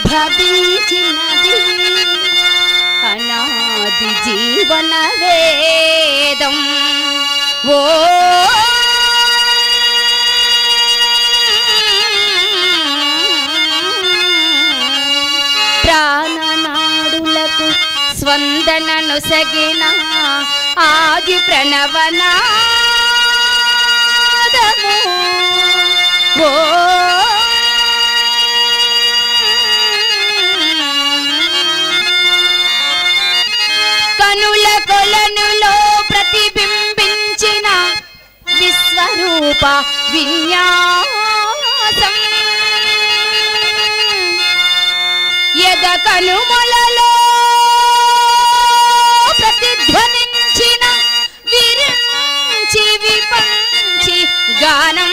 భవించినది అనాది జీవన వేదం. ఓ ప్రాణనాడులకు స్వందనను సగిన ఆది ప్రణవనాదము. ఓ కనుల కొలనులో ప్రతిబింబించిన విశ్వరూప విన్యాసం. యద కనుమలలో ప్రతిధ్వనించిన విరించి విపంచి గానం.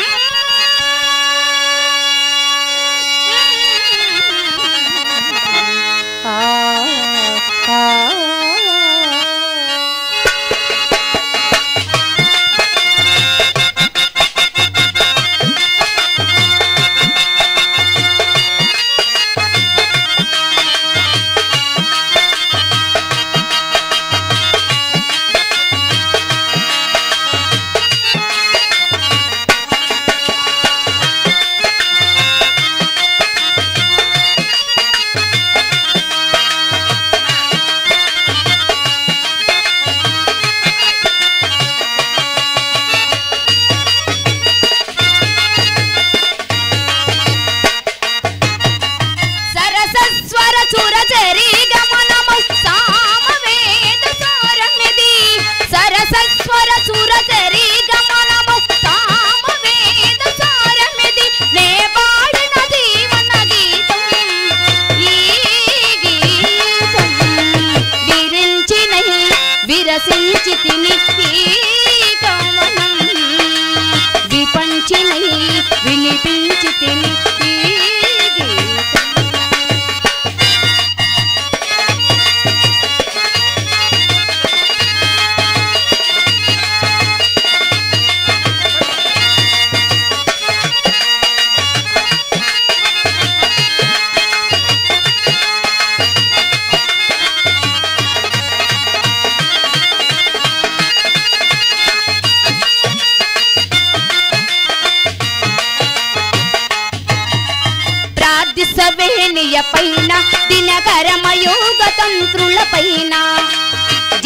పైన దినకరమయోగతంత్రుల పైన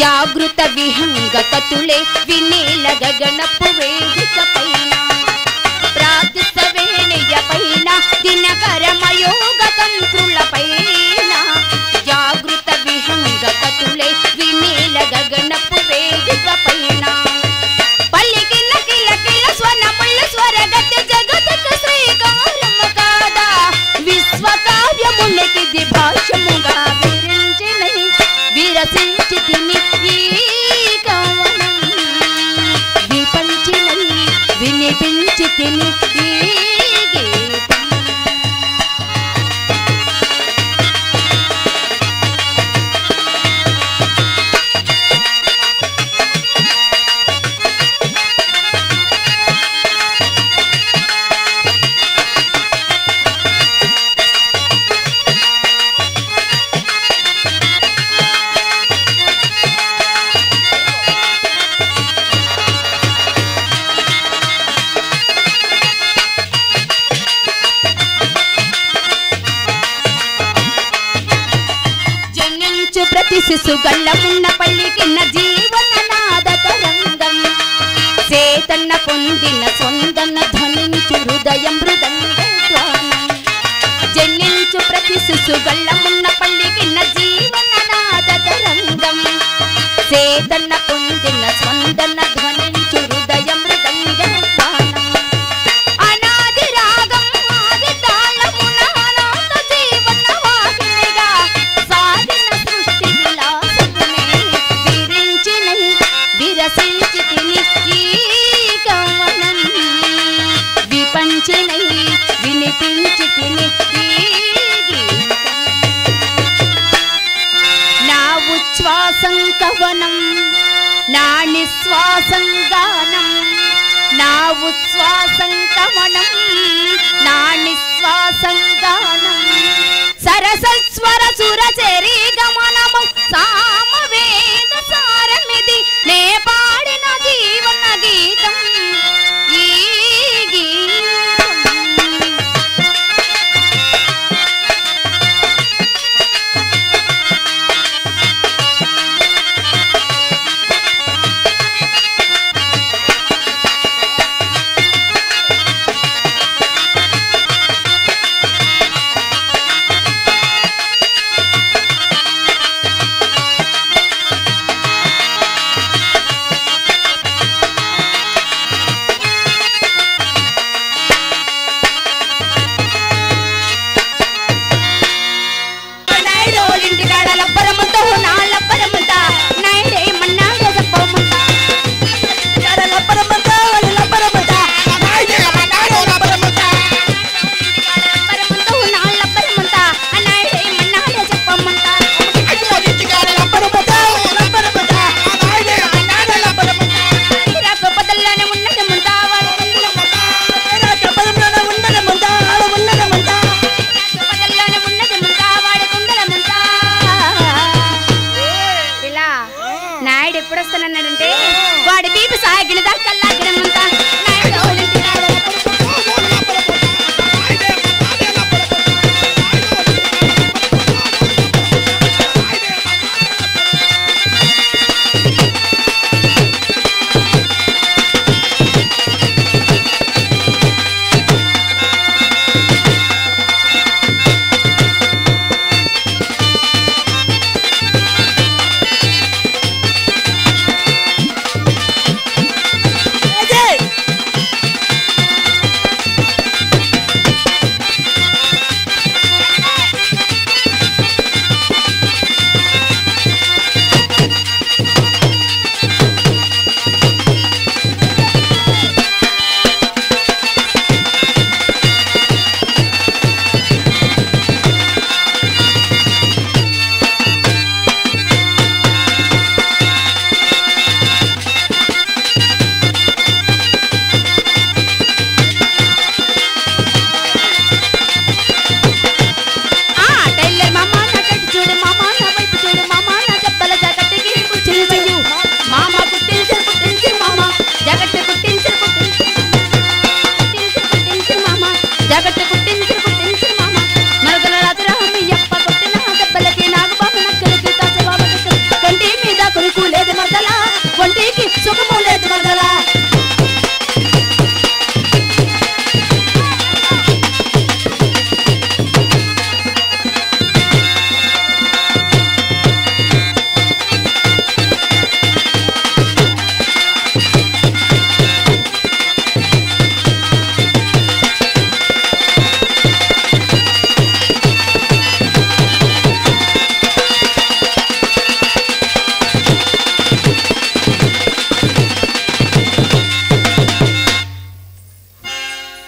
జాగృత విహంగతులే వినీల గగనపు వేదిక పైన. ప్రాతిసవేణియ పైన దినకరమయోగతంత్రుల పైన జాగృత విహంగతులే వినీల గగనపు వేదిక పైన. పల్లికిల కిల కిల స్వనముల స్వరగతి జగతికి శ్రీకారము కాదా. విశ్వకావ్యములకిది భాష్యముగా విరించినది విరసించితిని ఈ కవనం. విపంచినది వినిపించితిని ఈ గీతం. ప్రతి శిశుగళ్ళమున్న పల్లికిన్న జీవన నాద తరంగం. చేతన్న పొందిన సొందన ధ్వనించు హృదయం మృదంగం. జన్మించు ప్రతి శిశుగళ్ళమున్న పల్లికిన్న జీవన నాద తరంగం. చేతన్న పొందిన సొందన ధ్వనించు హృదయం మృదంగం. అనాది రాగం ఆది తాళమున అనాథ జీవన వాహినిగా సాగిన సృష్టి విలాసమునే విరించినై విరసించితిని ఈ కవనం. విపంచినై వినిపించితిని ఈ గీతం. నా ఉచ్ఛ్వాసం కవనం నా నిశ్వాసం గానం. నా ఉచ్ఛ్వాసం కవనం నా నిశ్వాసం గానం. సరసస్వర సురచరి గమనము సామవేద సారమిది నే పాడిన జీవన గీతం ఈ గీతం.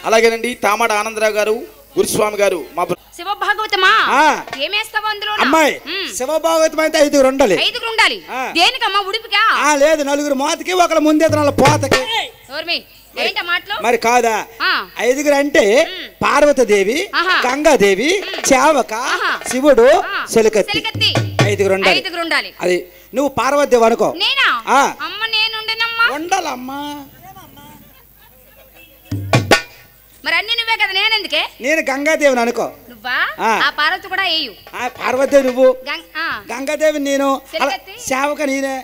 అలాగేనండి తామాడ ఆనందరావు గారు గురుస్వామి గారు మా శివభాగవతమా ఏమేస్తావు అందులో అమ్మాయి శివభాగవతం అయితే 5 ఉండాలి. 5 ఉండాలి. దేనికమ్మా ఉడిపికా? లేదు 4 మోతకి ఒకళ్ళ ముందే పోతకి. మరి కాదా 5 అంటే పార్వతీదేవి, గంగాదేవి, చావక, శివుడు, చెలికత్తి 5 ఉండాలి. అది నువ్వు పార్వతీదేవి అనుకో. ఉండాలమ్మా. మరి అన్ని నువ్వే కదా, నేనెందుకే? నేను గంగాదేవిని అనుకో. నువ్వా? ఆ పార్వతి కూడా ఏయు. పార్వతీదేవి నువ్వు, గంగాదేవి నేను, సేవక నేనే,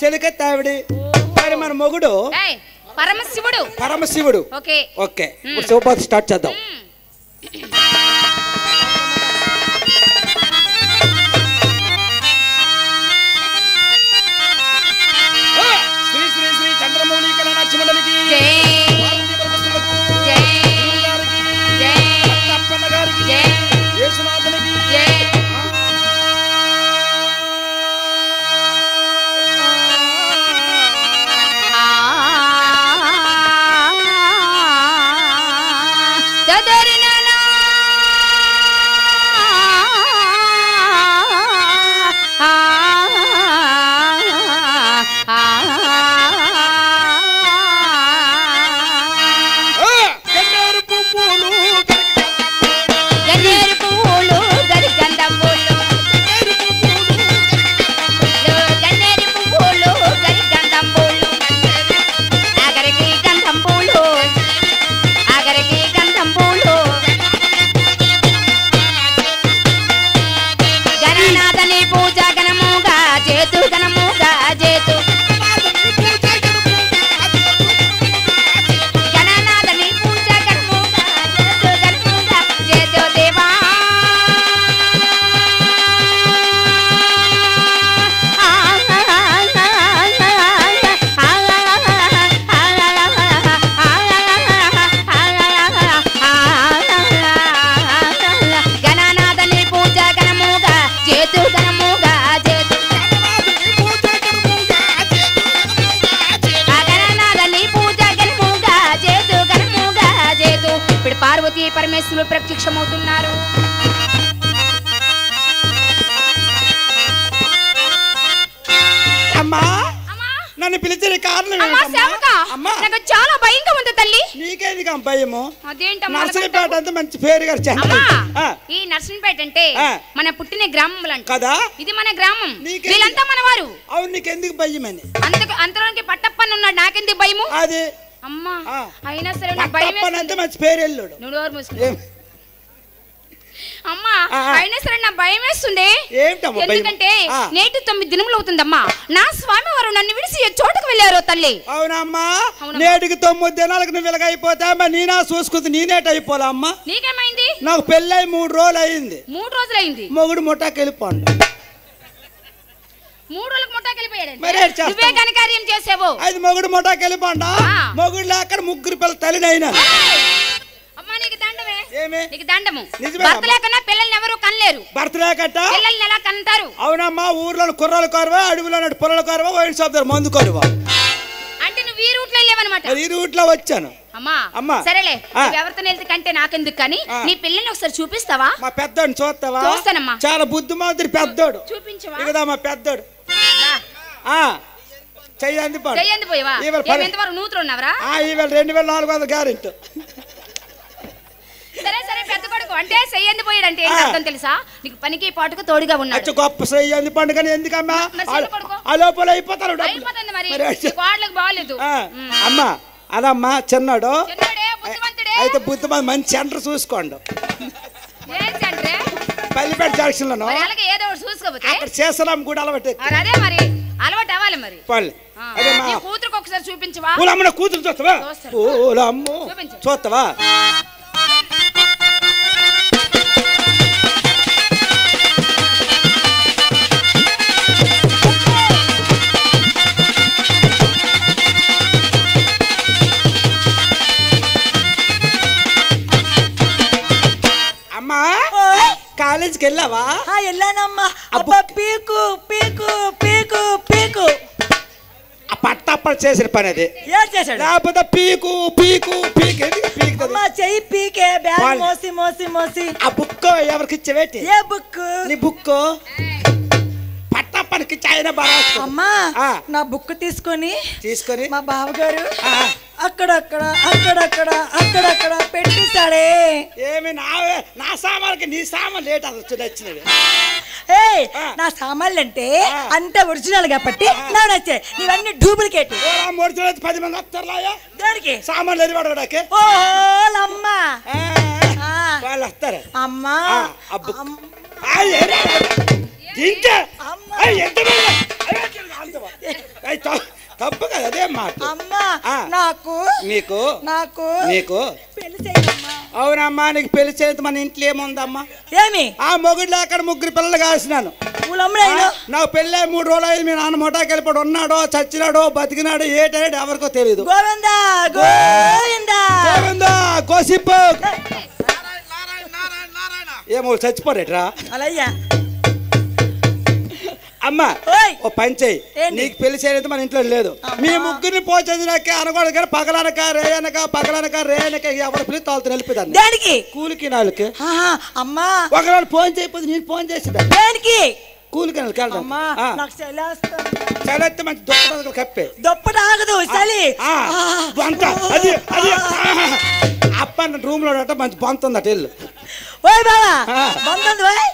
చెలికత్తి ఆవిడి. మరి మన మొగుడు పరమశివుడు. ఓకే ఇప్పుడు శివపాతి స్టార్ట్ చేద్దాం. శ్రీ శ్రీ శ్రీ చంద్రమౌళి కళానాట్య మండలికి da పరమేశ్వరులు ప్రత్యక్షమవుతున్నారు. అమ్మా నన్ను పిలిచిన కారణం నాకు చాలా భయంగా ఉంది తల్లి. నీకేందుకు భయము? అదేంటమ్మా నర్సరీపేట అంతా మంచి పేరు గారు. ఈ నర్సరీపేట అంటే మన పుట్టిన గ్రామంలో కదా, ఇది మన గ్రామం, వీళ్ళంతా మన వారు. అవును, నీకెందుకు భయం అని? అంతలోనికి పట్టప్పని ఉన్నాడు, నాకెందుకు భయము? అది అమ్మా అయినా సరే అంతా మంచి పేరు వెళ్ళాడు. అమ్మా అయినా సరే నా భయం వేస్తుంది. ఎందుకంటే నేటి 9 దినములు అవుతుందమ్మా నా స్వామి వారు నన్ను విడిచి ఏ చోటుకు వెళ్ళారో తల్లి. అవునమ్మా, నేటికి 9 దినాలకు నువ్వు వెలగైపోతా నేనా చూసుకుంది నేనేట అయిపోలా అమ్మా. నీకేమైంది? నాకు పెళ్ళై 3 రోజులు అయింది. 3 రోజులు అయింది. మొగుడు ముఠాకి వెళ్ళిపోండి. 3 రోజులకు ముఠాకి వెళ్ళిపోయాడు. నువ్వే ఘనకార్యం చేసావు. అది మొగుడు ముఠాకి వెళ్ళిపోండా. మొగుడు లేక 3 పిల్లల తల్లినైనా. అమ్మా నీకు దండమే. ఏమే నీకు దండము. భర్త లేకన్నా పిల్లల్ని ఎవరు కనలేరు. భర్త లేకట పిల్లల్ని ఎలా కంటారు? అవునమ్మా, ఊర్లో కుర్రాలు కారువా, అడవిలో పొలాలు కారువా, వైన్ షాప్ దగ్గర మందు కారువా. అంటే నువ్వు ఈ రూట్ లో వెళ్ళావన్నమాట. ఈ రూట్ లో వచ్చాను. అమ్మా సరేలే, ఎవరితో వెళ్తే కంటే నాకెందుకు కానీ నీ పిల్లల్ని ఒకసారి చూపిస్తావా? మా పెద్దోడు చూస్తావా? చూస్తానమ్మా. చాలా బుద్ధిమంతుడు పెద్దోడు. చూపించవా? ఇకదా మా పెద్దోడు. చెయ్యంది పోయావా? ఎంతవరకు నూతులు ఉన్నావరా? ఈవేళ 2400 గ్యారెంటీ. సరే సరే, పెద్ద కొడుకు అంటే చెయ్యంది పోయాడు అంటే ఏంటి అర్థం తెలుసా? నీకు పనికి పాటుకు తోడుగా ఉన్నాడు. గొప్ప చెయ్యంది పండుగ ఎందుకమ్మా? ఆ లోపల అయిపోతారు. అయిపోతుంది మరి, కోడలకు బాగాలేదు. అమ్మా అదమ్మా చిన్నాడు బుద్ధిమంతుడే. అయితే బుద్ధిమంది మంచి సెంటర్ చూసుకోండి. పల్లిపేట జంక్షన్ లో ఏదో చూసుకోపోతే అక్కడ చేస్తున్నాం కూడా అలవాటు. అదే మరి అలవాటు అవ్వాలి మరి. కూతురుకు ఒకసారి చూపించవా? కూతురు చూస్తావా? చూస్తావా? అమ్మా కాలేజీకి వెళ్ళావా? వెళ్ళానమ్మా. అబ్బా పీకు పీకు పీకు పీకు పట్టప్పలు చేసిన పని అది. ఏం చేశాడు? లేకపోతే పీకు పీకు పీకు చెయ్యి పీకే బ్యాగ్ మోసి మోసి మోసి. ఆ బుక్ ఎవరికి ఇచ్చేవేటి? ఏ బుక్? నీ బుక్ పట్టప్పనికి చాయన బాగా. అమ్మా నా బుక్ తీసుకొని మా బావగారు అక్కడక్కడ అక్కడక్కడ అక్కడక్కడ పెట్టేశాడే. ఏమి నా సామాన్లకి నీ సామాన్ లేట్ వచ్చినవి. నా సామాన్లు అంటే అంత ఒరిజినల్ కాబట్టి నాకు నచ్చే. నీవన్నీ డూప్లికేట్. ఒరిజినల్ 10 మంది వస్తారు. దానికి సామాన్లు ఎదిపడడానికి అమ్మా వాళ్ళు వస్తారు. అమ్మా తప్పు కదా అదే మాట. అమ్మా నాకు నీకు నాకు నీకు పెళ్లి చేయమ్మా. అవునమ్మా, నీకు పెళ్లి చేయదు. మన ఇంట్లో ఏముందమ్మా? ఏమి? ఆ మొగుడులో అక్కడ 3 పిల్లలు కాసినాను. నాకు పెళ్ళి 3 రోజులు అయింది. మీ నాన్న మొటాకి వెళ్ళిపోడు. ఉన్నాడో చచ్చినాడో బతికినాడో ఏటాడో ఎవరికో తెలియదు. గోవిందా గోవిందా గోవిందా గోసిప్పు. ఏమో చచ్చిపోరేట్రా అలయ్యా. అమ్మా ఓ పని చెయ్యి, నీకు పెళ్లి చేయలేదు మన ఇంట్లో లేదు. మీ ముగ్గురిని పోచేదినాకే అనకూడదు కానీ పగలనక రేయనక పగలనక రేయనక ఎవరు పిలిచి తోలుతూ నిలిపిదాన్ని. దానికి కూలికి నాలుగు. అమ్మా ఒకవేళ ఫోన్ చేయకపోతే నేను ఫోన్ చేసేదా? దానికి కూలికి వెళ్దాం. చలిస్తే మంచి దుప్పటి కప్పే. దుప్పటి ఆగదు చలి. అది అది అప్ప రూమ్ లో మంచి బంతుందట ఇల్లు. ఓయ్ బావా బంతుంది ఓయ్.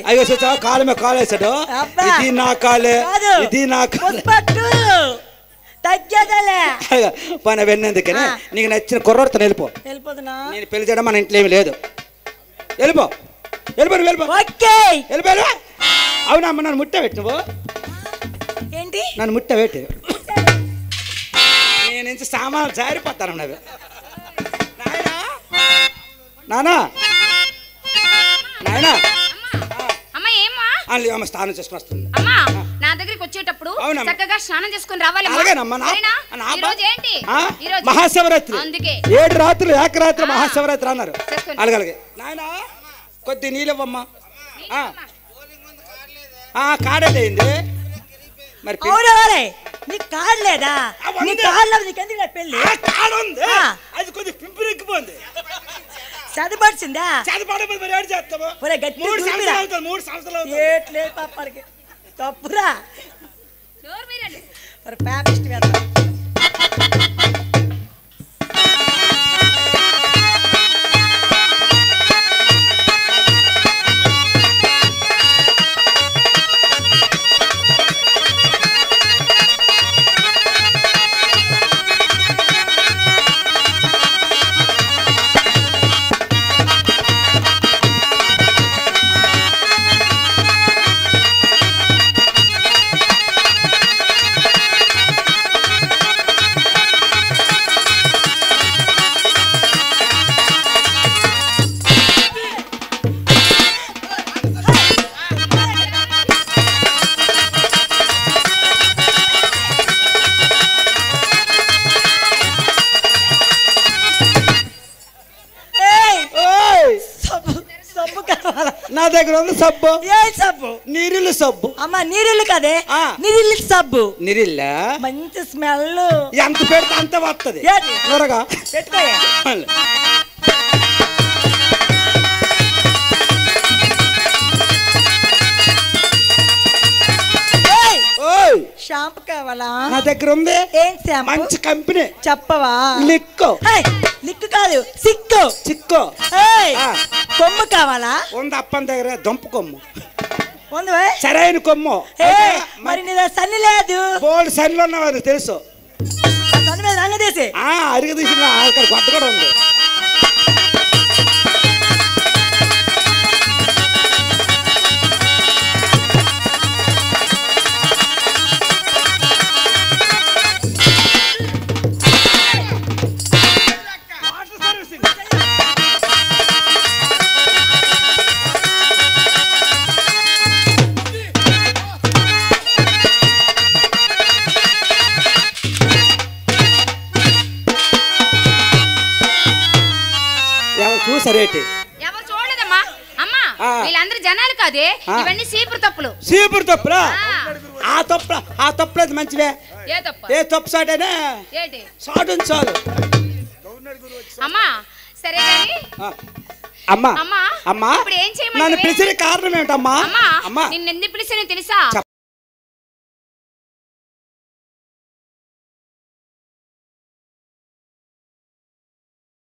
అయ్యో చూసావా కాలు మీద కాలు వేసాడు. ఇది నా కాలే, ఇది నా కాలే. పని వెన్నెందుకని నీకు నచ్చిన కుర్రోడితో వెళ్ళిపో. నేను పెళ్లి చేయడం మన ఇంట్లో ఏమి లేదు. వెళ్ళిపో వెళ్ళిపో వెళ్ళిపో వెళ్ళిపో. అవునమ్మ నన్ను ముట్టబెట్టి నువ్వు ఏంటి? నన్ను ముట్టబెట్టి నేను నుంచి సామాన్లు జారిపోతాను. నవ్వు నానా నాయనా అమ్మ స్నానం చేసుకుని వస్తుంది. అమ్మా నా దగ్గరికి వచ్చేటప్పుడు చక్కగా స్నానం చేసుకుని రావాలి. మహాశివరాత్రి 7 రాత్రులు ఏకరాత్రి మహాశివరాత్రి అన్నారు. అలాగే నాయనా కొద్ది నీళ్ళమ్మా. కాడేది అయింది మరి. నీకు కార్డు లేదా? పెళ్లి అది కొద్ది పింపురెక్కిపోయింది. చదిపడిచిందా చదపడకపోతే మరి ఏడు చేస్తావు ఒరే గట్టి 3 దులిపిరా. సంవత్సరాలు అవుతుంది 3 సంవత్సరాలు అవుతుంది ఏట్లేదు పాపడికి తప్పురా నోరు మీరండి. ఒరే ప్యాపిస్ట్ వేద్దాం నా దగ్గర ఉంది సబ్బు. ఏ సబ్బు? నీరిల్లు సబ్బు. అమ్మ నీరిల్లు కదే నీరిల్లు సబ్బు. నీరిల్లా మంచి స్మెల్. ఎంత పెడితే అంత వస్తుంది. త్వరగా పెట్టుకోయా. షాంపూ కావాలా? నా దగ్గర ఉంది. ఏం షాంపూ? మంచి కంపెనీ. చెప్పవా? లిక్కో. లిక్కు కాదు సిక్కు. చిక్కో. కొమ్ము కావాలా? ఉంది అప్పని దగ్గర దుంప కొమ్ము ఉంది. సరైన కొమ్ము. మరి నీ సన్ని లేదు. బోల్డ్ సన్నిలో ఉన్నవారు తెలుసు. సన్ని మీద రంగు తీసి అరిగి తీసిన అక్కడ గొడ్డ కూడా ఉంది. చూసారేటి? ఎవరు చూడలేదమ్మా. అమ్మా వీళ్ళందరూ జనాలు కాదే, ఇవన్నీ సీపురు తప్పులు. సీపురు తప్పులా? ఆ తప్పులేదు మంచివే. ఏ తప్పు? ఏ తప్పు సాటేనా? ఏంటి సాటు చాలు. అమ్మా సరే గాని అమ్మా అమ్మా అమ్మా ఇప్పుడు ఏం చేయమంటావే? నన్ను పిలిచిన కారణం ఏమిటమ్మా? అమ్మా అమ్మా నిన్ను ఎందుకు పిలిచానో తెలుసా?